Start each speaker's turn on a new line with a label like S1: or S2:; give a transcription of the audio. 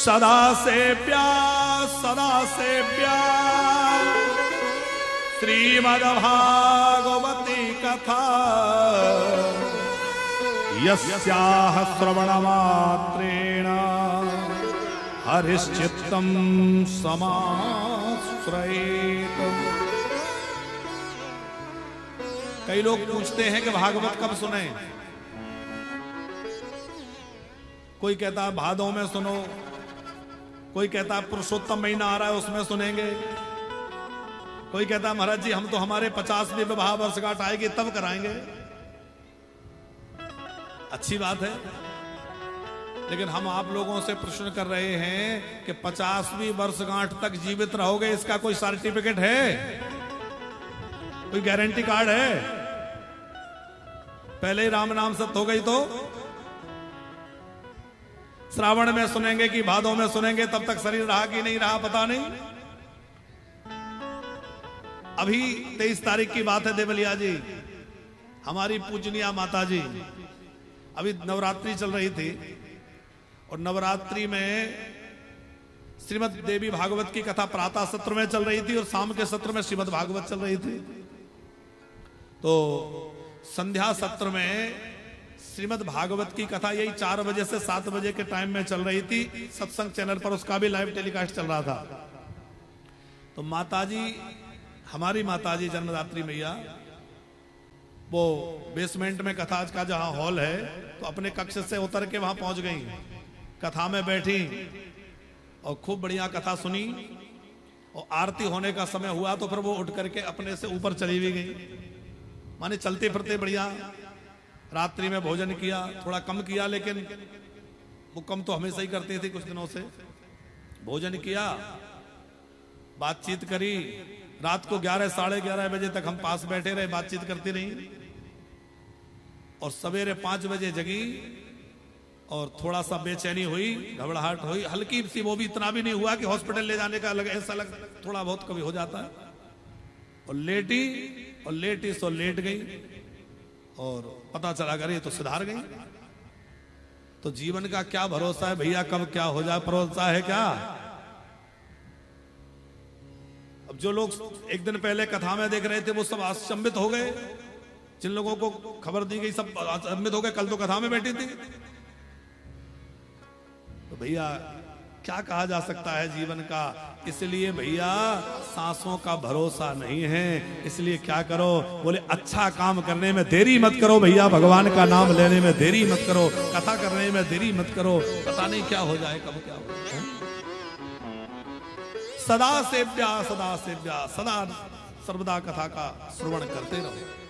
S1: सदा से प्यार श्रीमद्भागवती कथा यस्याः श्रवणमात्रेण हरिश्चित्तं समाश्रयेत्। कई लोग पूछते हैं कि भागवत कब सुने। कोई कहता है भादों में सुनो, कोई कहता है पुरुषोत्तम महीना आ रहा है उसमें सुनेंगे, कोई कहता है महाराज जी हम तो हमारे 50वीं विवाह वर्षगांठ आएगी तब कराएंगे। अच्छी बात है, लेकिन हम आप लोगों से प्रश्न कर रहे हैं कि 50वीं वर्षगांठ तक जीवित रहोगे, इसका कोई सर्टिफिकेट है, कोई गारंटी कार्ड है? पहले ही राम नाम सत्य हो गई तो श्रावण में सुनेंगे कि भादों में सुनेंगे, तब तक शरीर रहा कि नहीं रहा पता नहीं। अभी 23 तारीख की बात है देवलिया जी, हमारी पूजनीय माता जी, अभी नवरात्रि चल रही थी और नवरात्रि में श्रीमद् देवी भागवत की कथा प्रातः सत्र में चल रही थी और शाम के सत्र में श्रीमद् भागवत चल रही थी। तो संध्या सत्र में श्रीमद् भागवत की कथा यही 4 बजे से 7 बजे के टाइम में चल रही थी। सत्संग चैनल पर उसका भी लाइव टेलीकास्ट चल रहा था। तो माताजी, हमारी माताजी जन्मदात्री मैया, वो बेसमेंट में कथा का जहां हॉल है तो अपने कक्ष से उतर के वहां पहुंच गई, कथा में बैठी और खूब बढ़िया कथा सुनी। और आरती होने का समय हुआ तो फिर वो उठ करके अपने से ऊपर चली भी गई, माने चलते फिरते बढ़िया। रात्रि में भोजन किया, थोड़ा कम किया, लेकिन वो कम तो हमेशा ही करती थी कुछ दिनों से। भोजन किया, बातचीत करी, रात को 11 साढ़े 11 बजे तक हम पास बैठे रहे, बातचीत करती रही और सवेरे 5 बजे जगी और थोड़ा सा बेचैनी हुई, घबराहट हुई, हल्की सी, वो भी इतना भी नहीं हुआ कि हॉस्पिटल ले जाने का लगे, ऐसा लग थोड़ा बहुत कभी हो जाता है। और लेटी सो लेट गई और पता चला करे तो सुधार गई। तो जीवन का क्या भरोसा है भैया, कब क्या हो जाए, भरोसा है क्या? अब जो लोग एक दिन पहले कथा में देख रहे थे वो सब अचंभित हो गए, जिन लोगों को खबर दी गई सब अचंभित हो गए, कल तो कथा में बैठी थी। तो भैया क्या कहा जा सकता है जीवन का। इसलिए भैया सांसों का भरोसा नहीं है, इसलिए क्या करो, बोले अच्छा काम करने में देरी मत करो भैया, भगवान का नाम लेने में देरी मत करो, कथा करने में देरी मत करो, पता नहीं क्या हो जाए, कब क्या हो जाए। सदा सर्वदा कथा का श्रवण करते रहो।